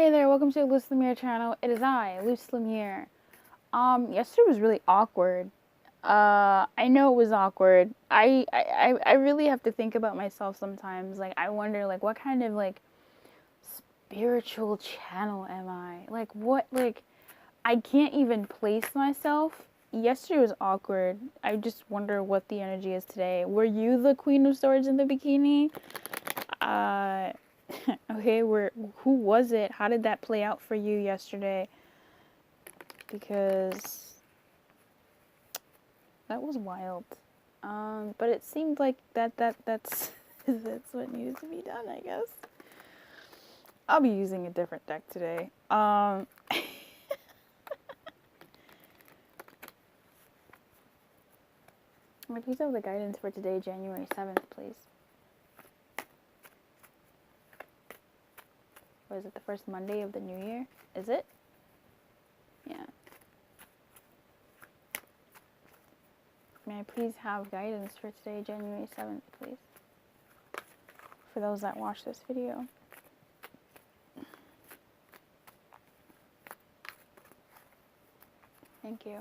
Hey there, welcome to the Luce Lumiere channel. It is I, Luce Lumiere. Yesterday was really awkward. I know it was awkward. I really have to think about myself sometimes. Like, I wonder, like, what kind of, like, spiritual channel am I? Like, what, like, I can't even place myself. Yesterday was awkward. I just wonder what the energy is today. Were you the Queen of Swords in the bikini? Okay, who was it? How did that play out for you yesterday? Because that was wild. But it seemed like that's that's what needed to be done, I guess. I'll be using a different deck today. May I please have the guidance for today, January 7th, please? Or is it the first Monday of the new year? Is it? Yeah. May I please have guidance for today, January 7th, please? For those that watch this video. Thank you.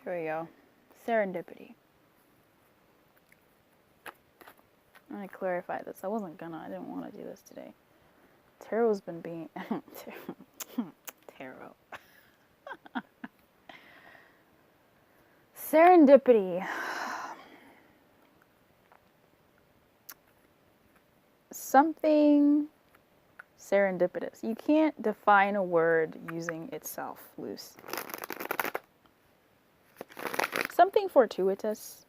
Here we go. Serendipity. I'm going to clarify this. I didn't want to do this today. Tarot's been being... Tarot. Serendipity. Something serendipitous. You can't define a word using itself, Luce. Something fortuitous.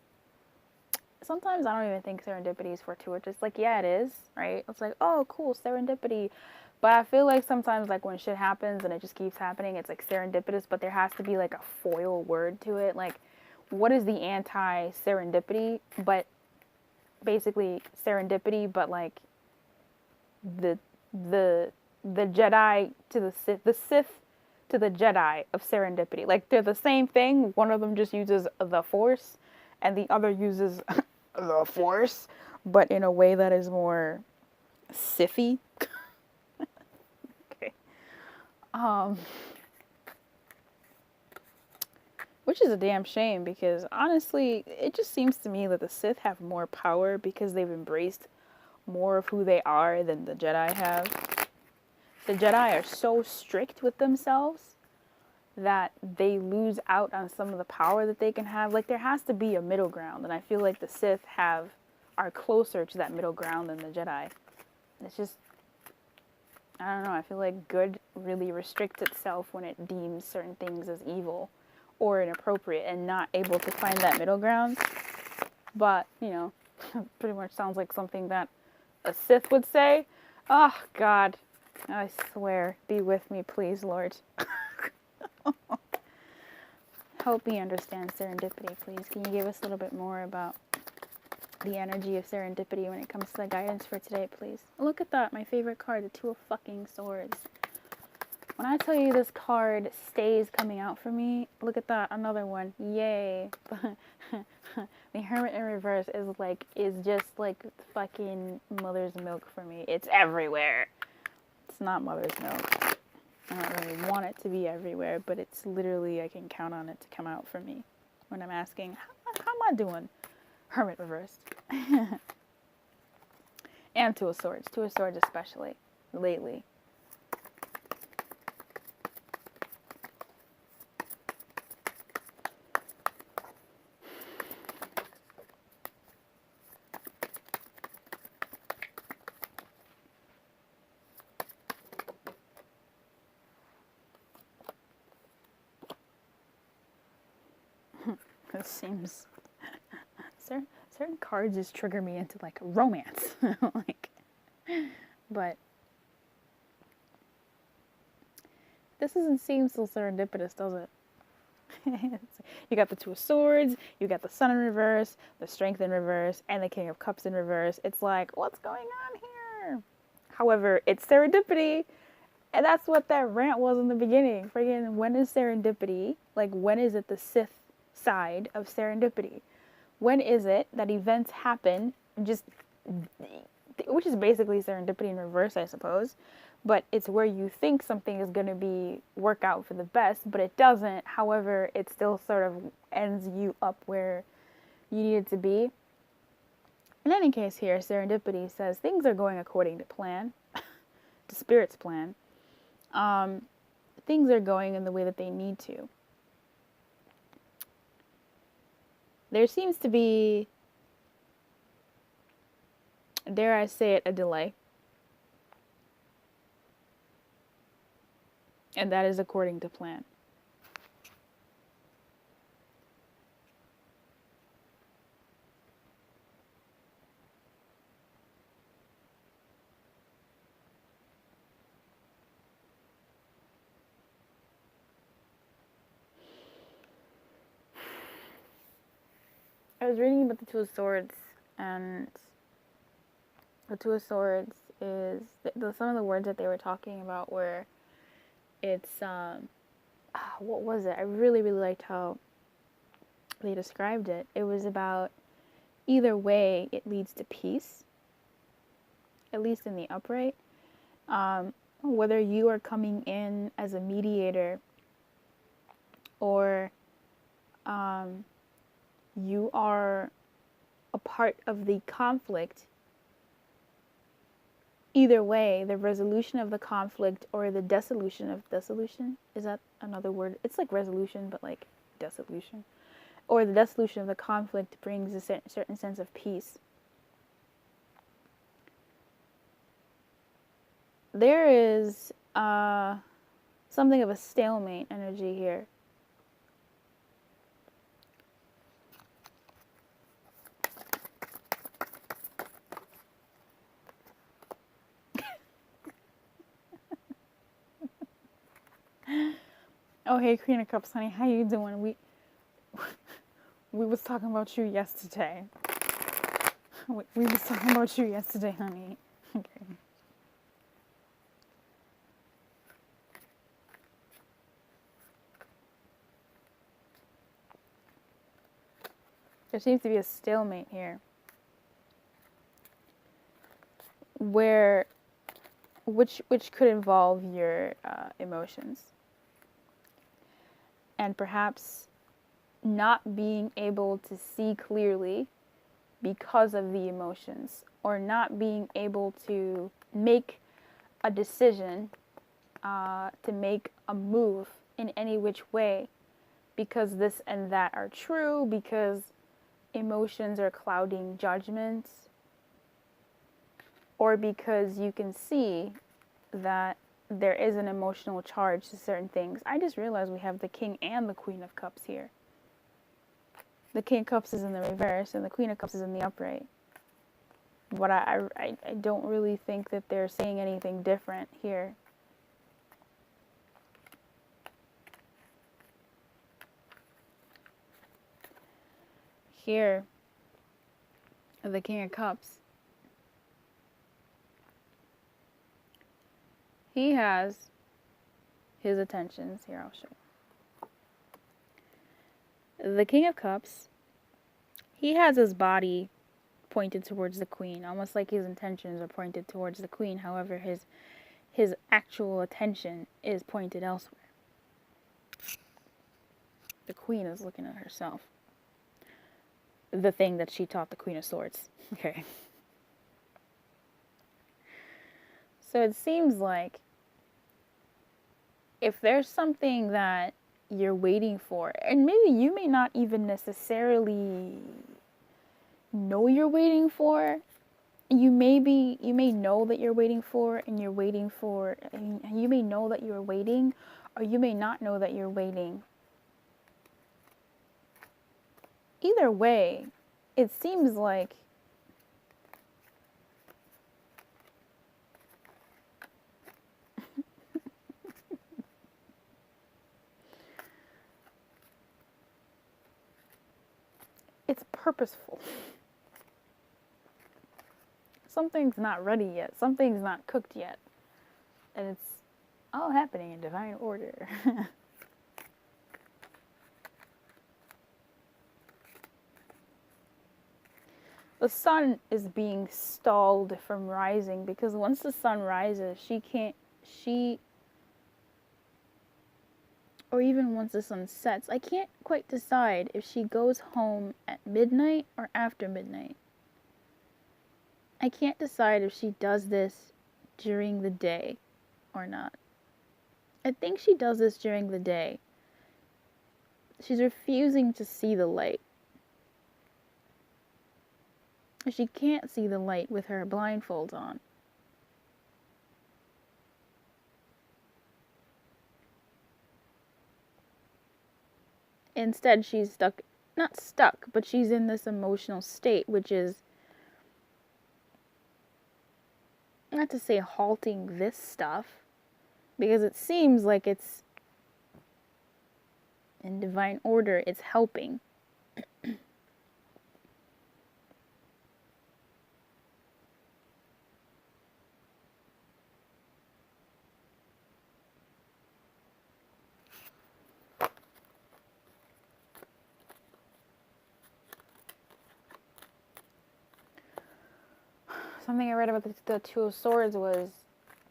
Sometimes I don't even think serendipity is fortuitous. Like, yeah, it is, right? It's like, oh, cool, serendipity. But I feel like sometimes, like, when shit happens and it just keeps happening, it's, like, serendipitous, but there has to be, like, a foil word to it. Like, what is the anti-serendipity? But basically serendipity, but, like, the Jedi to the Sith to the Jedi of serendipity. Like, they're the same thing. One of them just uses the Force, and the other uses the Force, but in a way that is more Sithy. Okay. Which is a damn shame, because honestly, it just seems to me that the Sith have more power because they've embraced more of who they are than the Jedi have. The Jedi are so strict with themselves that they lose out on some of the power that they can have. Like, there has to be a middle ground, and I feel like the Sith are closer to that middle ground than the Jedi. It's just, I don't know, I feel like good really restricts itself when it deems certain things as evil or inappropriate and not able to find that middle ground. But, you know, pretty much sounds like something that a Sith would say. Oh, God. I swear, be with me, please, Lord. Help me understand serendipity, please. Can you give us a little bit more about the energy of serendipity when it comes to the guidance for today, please? Look at that, my favorite card, the Two of fucking Swords. When I tell you this card stays coming out for me, look at that, another one. Yay. The Hermit in reverse is just like fucking mother's milk for me. It's everywhere. It's not mother's milk. I don't really want it to be everywhere, but it's literally, I can count on it to come out for me when I'm asking, how am I doing? Hermit reversed. And Two of Swords especially, lately. It seems certain cards just trigger me into like romance. Like, but this doesn't seem so serendipitous, does it? You got the Two of Swords, you got the Sun in reverse, the Strength in reverse, and the King of Cups in reverse. It's like, what's going on here? However, it's serendipity. And that's what that rant was in the beginning. Friggin', when is serendipity? Like, when is it the Sith side of serendipity? When is it that events happen just which is basically serendipity in reverse, I suppose. But it's where you think something is going to work out for the best, but it doesn't. However, it still sort of ends you up where you need it to be. In any case, here, serendipity says things are going according to plan, to Spirit's plan. Things are going in the way that they need to. There seems to be, dare I say it, a delay. And that is according to plan. I was reading about the Two of Swords, and the Two of Swords is some of the words that they were talking about were, it's what was it? I really liked how they described it. It was about either way it leads to peace, at least in the upright. Whether you are coming in as a mediator or you are a part of the conflict, either way, the resolution of the conflict or the dissolution is that another word? It's like resolution, but like dissolution. Or the dissolution of the conflict brings a certain sense of peace. There is something of a stalemate energy here. Oh, hey, Queen of Cups, honey, how you doing? We was talking about you yesterday. We was talking about you yesterday, honey. Okay. There seems to be a stalemate here, which could involve your emotions, and perhaps not being able to see clearly because of the emotions, or not being able to make a decision, to make a move in any which way, because this and that are true, because emotions are clouding judgments, or because you can see that there is an emotional charge to certain things. I just realized we have the King and the Queen of Cups here. The King of Cups is in the reverse, and the Queen of Cups is in the upright. But I don't really think that they're saying anything different here. Here, the King of Cups, he has his attentions. Here, I'll show you. The King of Cups, he has his body pointed towards the Queen, almost like his intentions are pointed towards the Queen. However, his actual attention is pointed elsewhere. The Queen is looking at herself. The thing that she taught the Queen of Swords. Okay. So it seems like if there's something that you're waiting for, and maybe you may not even necessarily know you're waiting for, you may know that you're waiting for, and you're waiting for, and you may know that you're waiting, or you may not know that you're waiting. Either way, it seems like it's purposeful. Something's not ready yet. Something's not cooked yet. And it's all happening in divine order. The sun is being stalled from rising because once the sun rises, she, or even once the sun sets, I can't quite decide if she goes home at midnight or after midnight. I can't decide if she does this during the day or not. I think she does this during the day. She's refusing to see the light. She can't see the light with her blindfolds on. Instead, she's stuck, not stuck, but she's in this emotional state, which is, not to say halting this stuff, because it seems like it's in divine order, it's helping. Something I read about the Two of Swords was,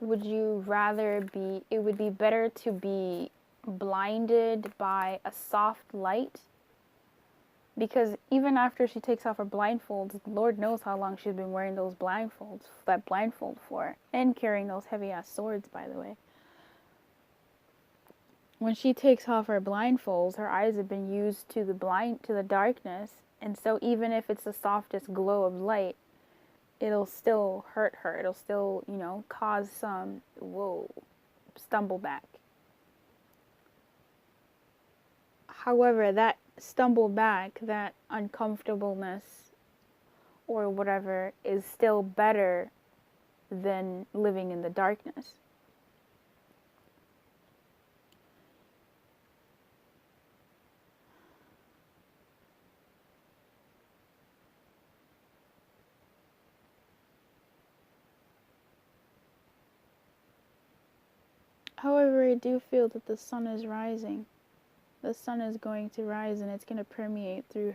would you rather be, it would be better to be blinded by a soft light? Because even after she takes off her blindfolds, Lord knows how long she's been wearing those blindfolds, that blindfold for, and carrying those heavy ass swords, by the way. When she takes off her blindfolds, her eyes have been used to the darkness, and so even if it's the softest glow of light, it'll still hurt her. It'll still, cause some, stumble back. However, that stumble back, that uncomfortableness or whatever, is still better than living in the darkness. However, I do feel that the sun is rising. The sun is going to rise and it's going to permeate through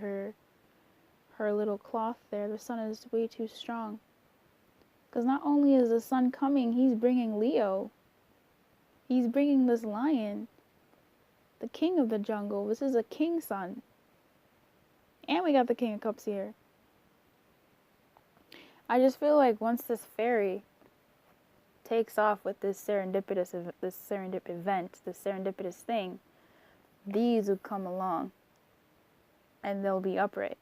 her little cloth there. The sun is way too strong. Because not only is the sun coming, he's bringing Leo. He's bringing this lion, the king of the jungle. This is a king sun. And we got the King of Cups here. I just feel like once this fairy takes off with this serendipitous event, this serendipitous thing, these would come along and they'll be upright.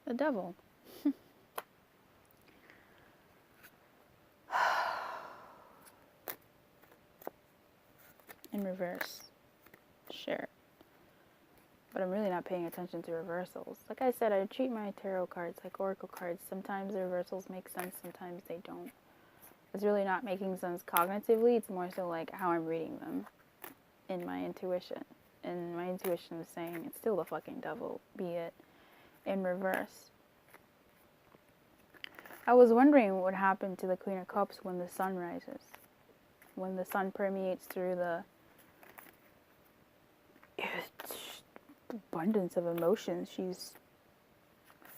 The devil. In reverse. Sure. But I'm really not paying attention to reversals. Like I said, I treat my tarot cards like oracle cards. Sometimes the reversals make sense, sometimes they don't. It's really not making sense cognitively. It's more so like how I'm reading them in my intuition. And my intuition is saying it's still the fucking devil, be it in reverse. I was wondering what would happen to the Queen of Cups when the sun rises. When the sun permeates through the abundance of emotions she's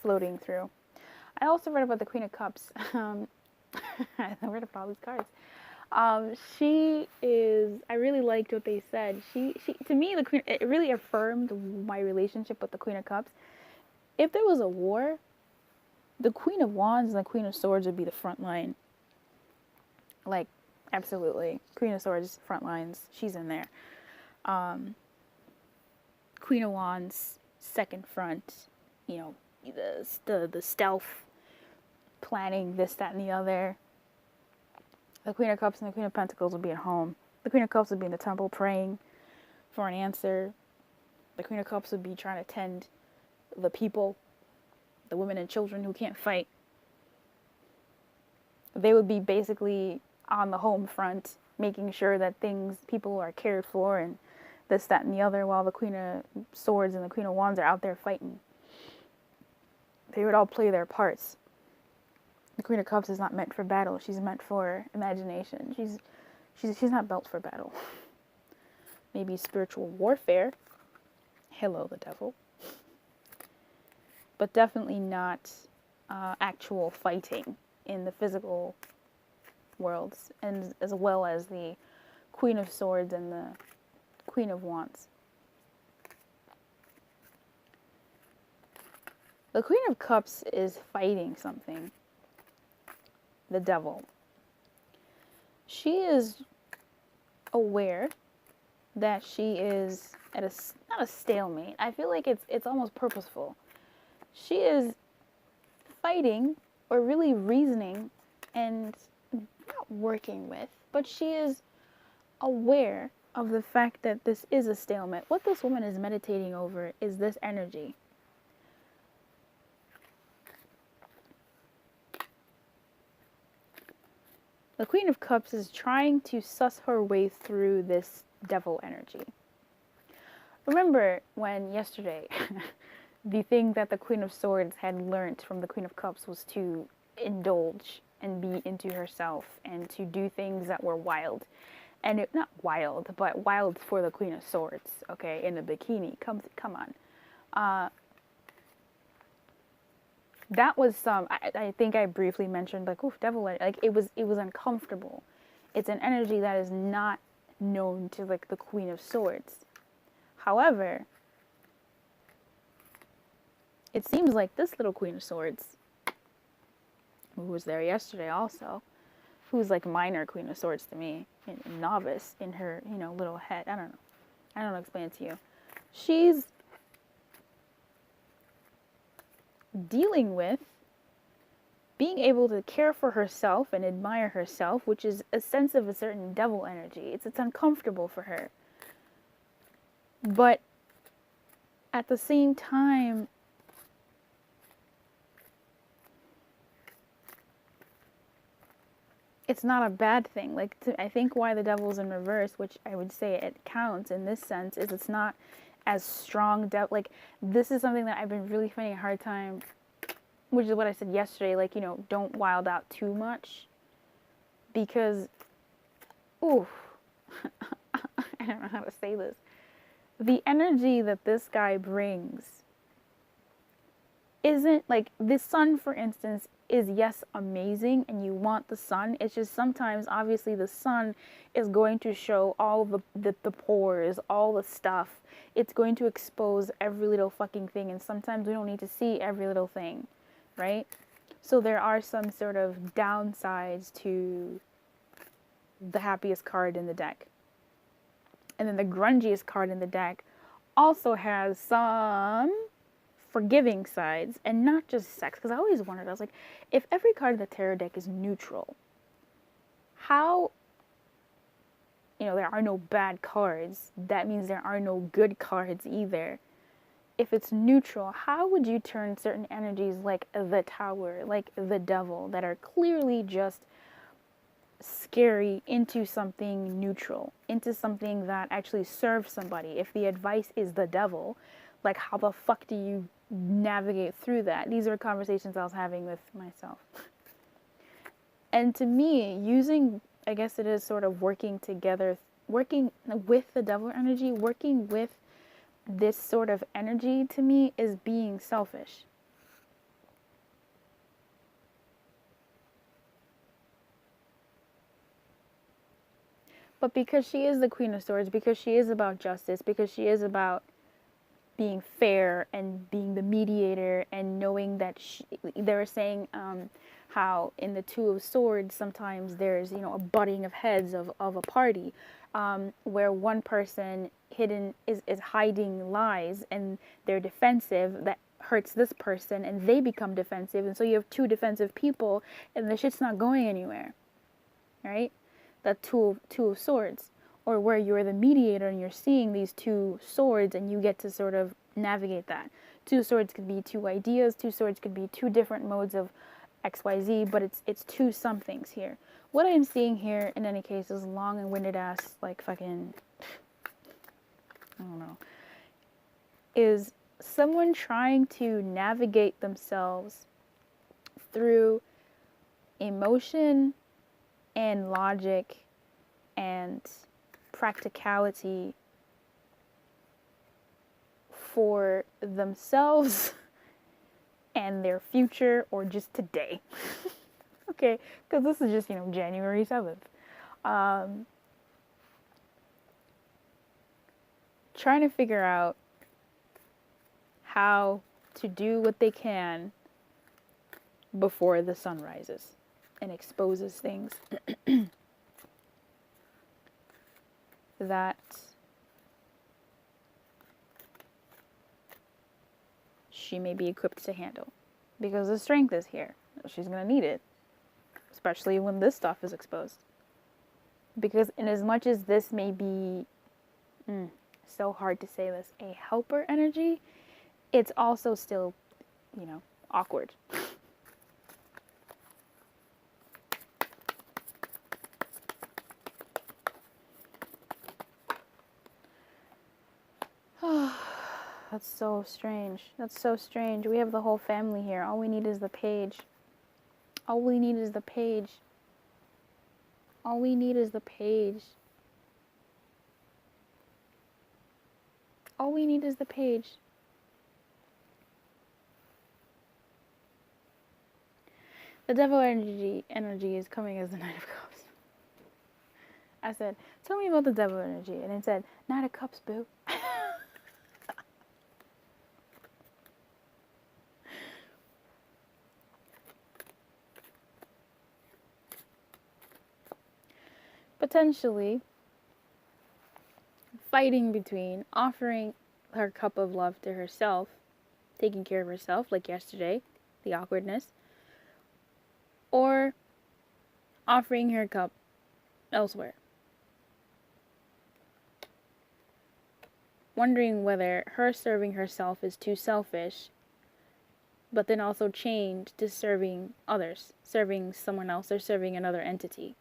floating through. I also read about the Queen of Cups. I read about all these cards. She is, I really liked what they said. She to me, the Queen, it really affirmed my relationship with the Queen of Cups. If there was a war, the Queen of Wands and the Queen of Swords would be the front line. Like, absolutely. Queen of Swords, front lines. She's in there. Queen of Wands, second front. The stealth, planning this, that, and the other. The Queen of Cups and the Queen of Pentacles would be at home. The Queen of Cups would be in the temple praying for an answer. The Queen of Cups would be trying to tend the people, the women and children who can't fight. They would be basically on the home front, making sure that people are cared for and this, that, and the other, while the Queen of Swords and the Queen of Wands are out there fighting. They would all play their parts. The Queen of Cups is not meant for battle. She's meant for imagination. She's not built for battle. Maybe spiritual warfare. Hello, the devil. But definitely not actual fighting in the physical worlds, and as well as the Queen of Swords and the Queen of Wands. The Queen of Cups is fighting something. The devil. She is aware that she is at a, not a stalemate. I feel like it's almost purposeful. She is fighting, or really reasoning and not working with, but she is aware of the fact that this is a stalemate. What this woman is meditating over is this energy. The Queen of Cups is trying to suss her way through this devil energy. Remember when yesterday the thing that the Queen of Swords had learnt from the Queen of Cups was to indulge and be into herself and to do things that were wild. And not wild, but wild for the Queen of Swords, okay, in a bikini. Come on. That was some, I think I briefly mentioned, like, oof, devil, like, it was uncomfortable. It's an energy that is not known to, like, the Queen of Swords. However, it seems like this little Queen of Swords, who was there yesterday also, who's like minor Queen of Swords to me, novice in her, little head. I don't know how to explain it to you. She's dealing with being able to care for herself and admire herself, which is a sense of a certain devil energy. It's uncomfortable for her. But at the same time, it's not a bad thing. Like, I think why the devil's in reverse, which I would say it counts in this sense, is it's not as strong. Like, this is something that I've been really finding a hard time, which is what I said yesterday, like, don't wild out too much. Because, oof, I don't know how to say this. The energy that this guy brings isn't, like, this sun, for instance, is, yes, amazing, and you want the sun. It's just sometimes, obviously, the sun is going to show all the pores, all the stuff. It's going to expose every little fucking thing, and sometimes we don't need to see every little thing, right? So there are some sort of downsides to the happiest card in the deck. And then the grungiest card in the deck also has some forgiving sides, and not just sex. Because I always wondered, I was like, if every card in the tarot deck is neutral, how, there are no bad cards, that means there are no good cards either. If it's neutral, how would you turn certain energies like the Tower, like the Devil, that are clearly just scary, into something neutral, into something that actually serves somebody? If the advice is the devil, like, how the fuck do you navigate through that? These are conversations I was having with myself. And to me, using, I guess it is sort of working together, working with the devil energy, working with this sort of energy, to me, is being selfish. But because she is the Queen of Swords, because she is about justice, because she is about being fair and being the mediator, and knowing that they were saying how in the Two of Swords sometimes there's a butting of heads of a party, where one person is hiding lies and they're defensive, that hurts this person and they become defensive, and so you have two defensive people and the shit's not going anywhere, right? That two of Swords. Or where you're the mediator and you're seeing these two swords and you get to sort of navigate that. Two swords could be two ideas, two swords could be two different modes of XYZ, but it's two somethings here. What I'm seeing here, in any case, is long and winded ass, like, fucking, I don't know, is someone trying to navigate themselves through emotion and logic and practicality for themselves and their future, or just today. Okay, because this is just, January 7th. Trying to figure out how to do what they can before the sun rises and exposes things that she may be equipped to handle. Because the strength is here. She's going to need it. Especially when this stuff is exposed. Because in as much as this may be, so hard to say this, a helper energy, it's also still, awkward. That's so strange. That's so strange. We have the whole family here. All we need is the page. All we need is the page. All we need is the page. All we need is the page. The devil energy is coming as the Knight of Cups. I said, tell me about the devil energy. And it said, Knight of Cups, boo. Potentially fighting between offering her cup of love to herself, taking care of herself, like yesterday, the awkwardness, or offering her cup elsewhere. Wondering whether her serving herself is too selfish, but then also chained to serving others, serving someone else, or serving another entity.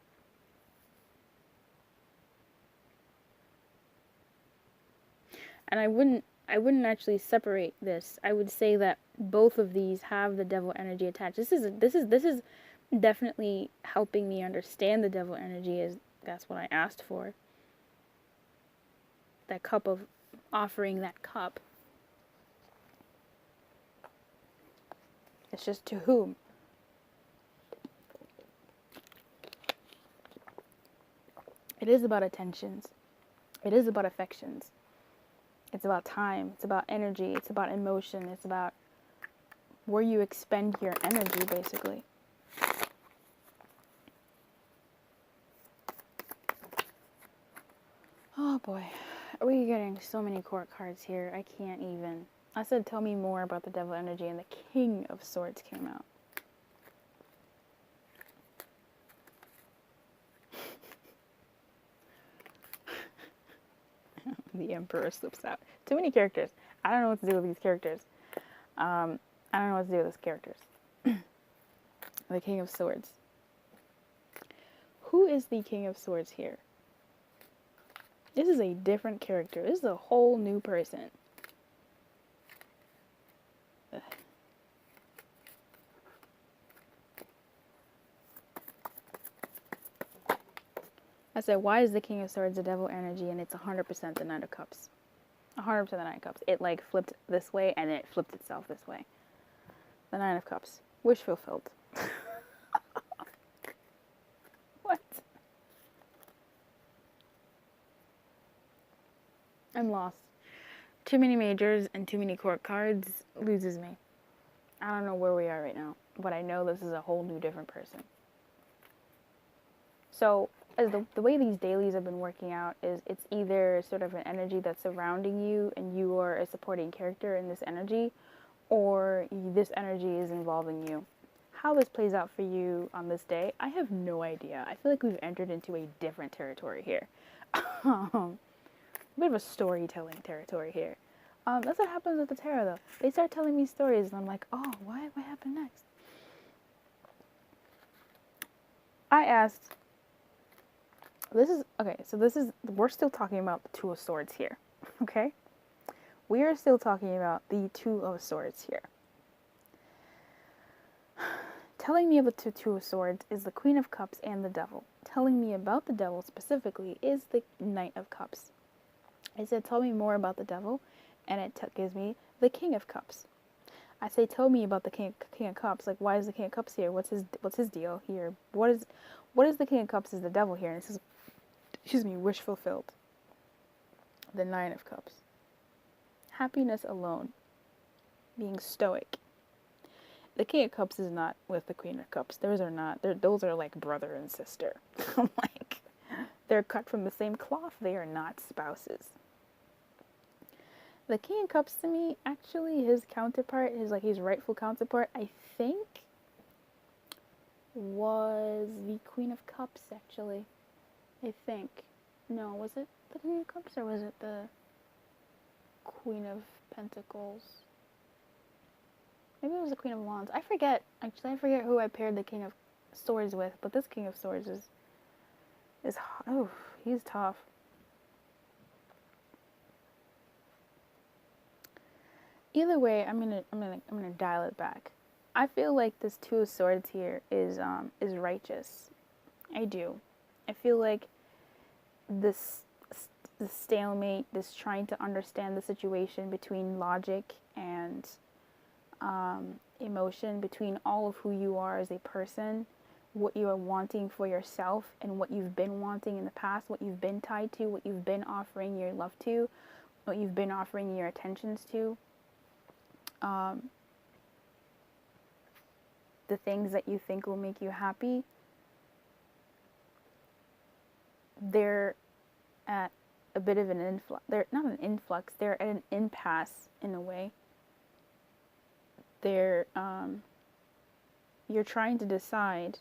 And I wouldn't actually separate this. I would say that both of these have the devil energy attached. This is definitely helping me understand the devil energy, is that's what I asked for. That cup of offering that cup. It's just to whom? It is about attentions. It is about affections. It's about time. It's about energy. It's about emotion. It's about where you expend your energy, basically. Oh boy. We're getting so many court cards here. I can't even. I said tell me more about the devil energy, and the King of Swords came out. The Emperor slips out. Too many characters. I don't know what to do with these characters. I don't know what to do with these characters. The King of Swords. Who is the King of Swords here? This is a different character. This is a whole new person. Ugh. I said, why is the King of Swords the devil energy, and it's 100% the Knight of Cups? 100% the Knight of Cups. It like flipped this way, and it flipped itself this way. The Nine of Cups. Wish fulfilled. What? I'm lost. Too many majors and too many court cards loses me. I don't know where we are right now, but I know this is a whole new different person. So, as the way these dailies have been working out is it's either sort of an energy that's surrounding you and you are a supporting character in this energy, or this energy is involving you. How this plays out for you on this day, I have no idea. I feel like we've entered into a different territory here. A bit of a storytelling territory here. That's what happens with the tarot, though. They start telling me stories, and I'm like, oh, what happened next? I asked, we're still talking about the Two of Swords here, okay? We are still talking about the Two of Swords here. Telling me about the Two of Swords is the Queen of Cups and the Devil. Telling me about the Devil specifically is the Knight of Cups. I said, tell me more about the Devil, and it gives me the King of Cups. I say, tell me about the King of Cups. Like, why is the King of Cups here? What's his deal here? What is the King of Cups is the Devil here? And it says, excuse me, wish fulfilled. The Nine of Cups. Happiness alone. Being stoic. The King of Cups is not with the Queen of Cups. Those are like brother and sister. Like, they're cut from the same cloth. They are not spouses. The King of Cups to me, actually, his counterpart, his rightful counterpart, I think, was the Queen of Cups, actually. I think. No, was it the King of Cups or was it the Queen of Pentacles? Maybe it was the Queen of Wands. I forget. Actually, I forget who I paired the King of Swords with, but this King of Swords is oh, he's tough. Either way, I'm gonna dial it back. I feel like this Two of Swords here is righteous. I do. I feel like the stalemate, this trying to understand the situation between logic and emotion, between all of who you are as a person, what you are wanting for yourself, and what you've been wanting in the past, what you've been tied to, what you've been offering your love to, what you've been offering your attentions to, the things that you think will make you happy. They're at a bit of an influx. They're not an influx. They're at an impasse in a way. You're trying to decide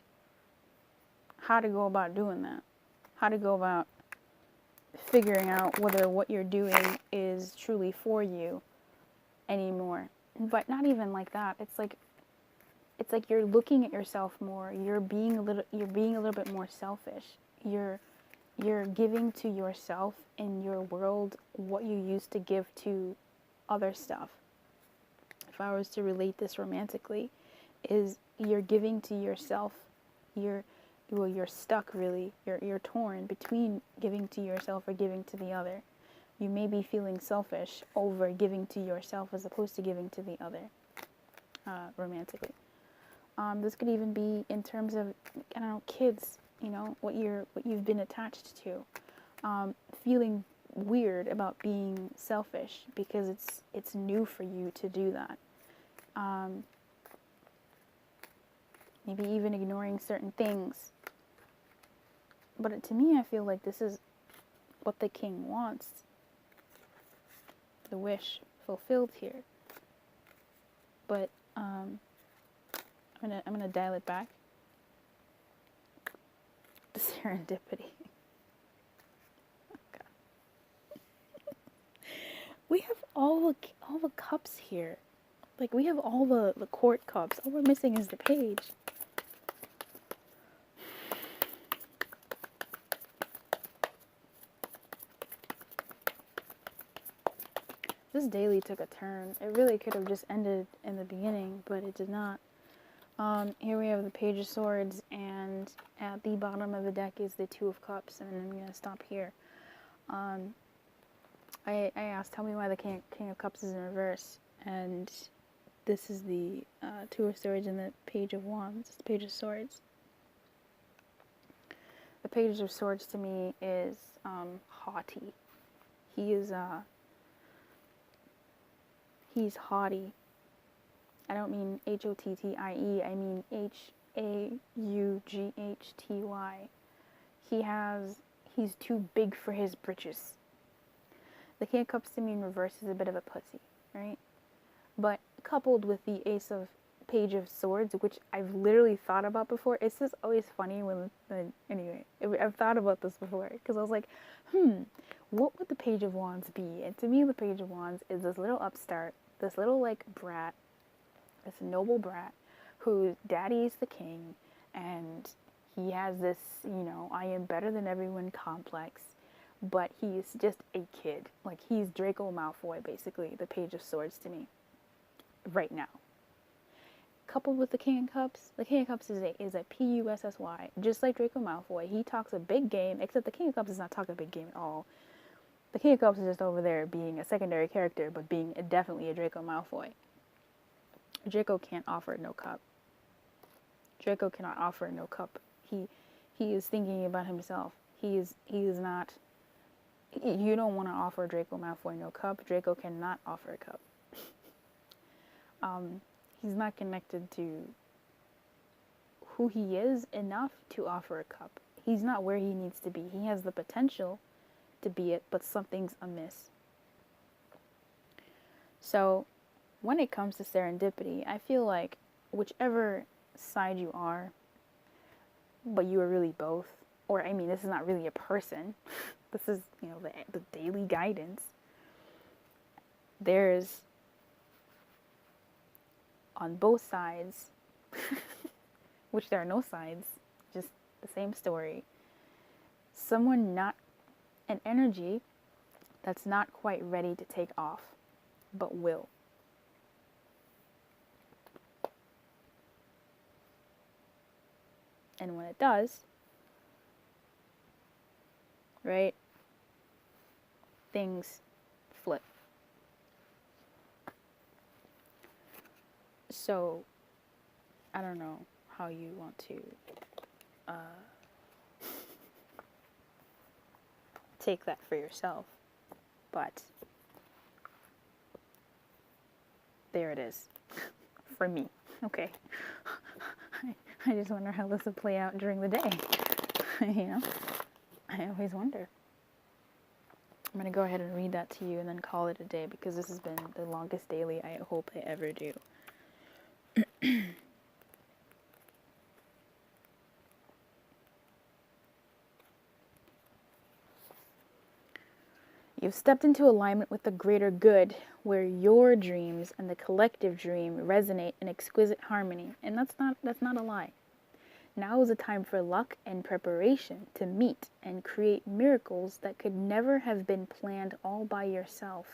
how to go about doing that. How to go about figuring out whether what you're doing is truly for you anymore. But not even like that. It's like you're looking at yourself more. You're being a little bit more selfish. You're giving to yourself in your world what you used to give to other stuff. If I was to relate this romantically, is you're giving to yourself. You're stuck really. You're torn between giving to yourself or giving to the other. You may be feeling selfish over giving to yourself as opposed to giving to the other, romantically. This could even be in terms of, I don't know, kids. You know, what you've been attached to, feeling weird about being selfish because it's new for you to do that. Maybe even ignoring certain things. But to me, I feel like this is what the king wants. The wish fulfilled here. But I'm gonna dial it back. The serendipity. Okay. We have all the cups here. Like, we have all the court cups. All we're missing is the page. This daily took a turn. It really could have just ended in the beginning, but it did not. Here we have the Page of Swords, and at the bottom of the deck is the Two of Cups, and I'm going to stop here. I asked, tell me why the King of Cups is in reverse, and this is the Two of Swords and the Page of Wands, the Page of Swords. The Page of Swords to me is haughty. He's haughty. I don't mean H-O-T-T-I-E, I mean H-A-U-G-H-T-Y. He's too big for his britches. The King of Cups to me in reverse is a bit of a pussy, right? But coupled with the Page of Swords, which I've literally thought about before, it's just always funny anyway, I've thought about this before, because I was like, what would the Page of Wands be? And to me, the Page of Wands is this little upstart, this little, like, brat, this noble brat, whose daddy is the king, and he has this, I am better than everyone complex, but he's just a kid. Like, he's Draco Malfoy, basically, the Page of Swords to me, right now. coupled with the King of Cups. The King of Cups is a Pussy. Just like Draco Malfoy, he talks a big game, except the King of Cups does not talk a big game at all. The King of Cups is just over there being a secondary character, but being definitely a Draco Malfoy. Draco can't offer no cup. Draco cannot offer no cup. He is thinking about himself. He is not. You don't want to offer Draco Malfoy no cup. Draco cannot offer a cup. He's not connected to who he is enough to offer a cup. He's not where he needs to be. He has the potential to be it, but something's amiss. So, when it comes to serendipity, I feel like whichever side you are, but you are really both, or I mean, this is not really a person. This is, the daily guidance. There's, on both sides, which there are no sides, just the same story, an energy that's not quite ready to take off, but will. And when it does, right, things flip. So, I don't know how you want to take that for yourself, but there it is for me. Okay. I just wonder how this will play out during the day. I always wonder. I'm going to go ahead and read that to you and then call it a day, because this has been the longest daily I hope I ever do. You've stepped into alignment with the greater good, where your dreams and the collective dream resonate in exquisite harmony. And that's not a lie. Now is a time for luck and preparation to meet and create miracles that could never have been planned all by yourself.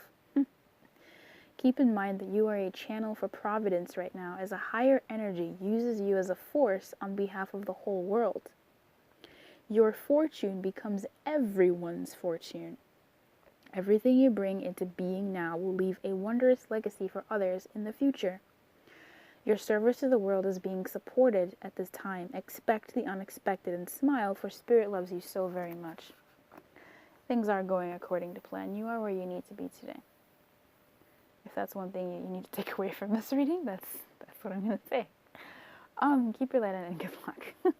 Keep in mind that you are a channel for providence right now, as a higher energy uses you as a force on behalf of the whole world. Your fortune becomes everyone's fortune. Everything you bring into being now will leave a wondrous legacy for others in the future. Your service to the world is being supported at this time. Expect the unexpected and smile, for Spirit loves you so very much. Things are going according to plan. You are where you need to be today. If that's one thing you need to take away from this reading, that's what I'm going to say. Keep your light on and good luck.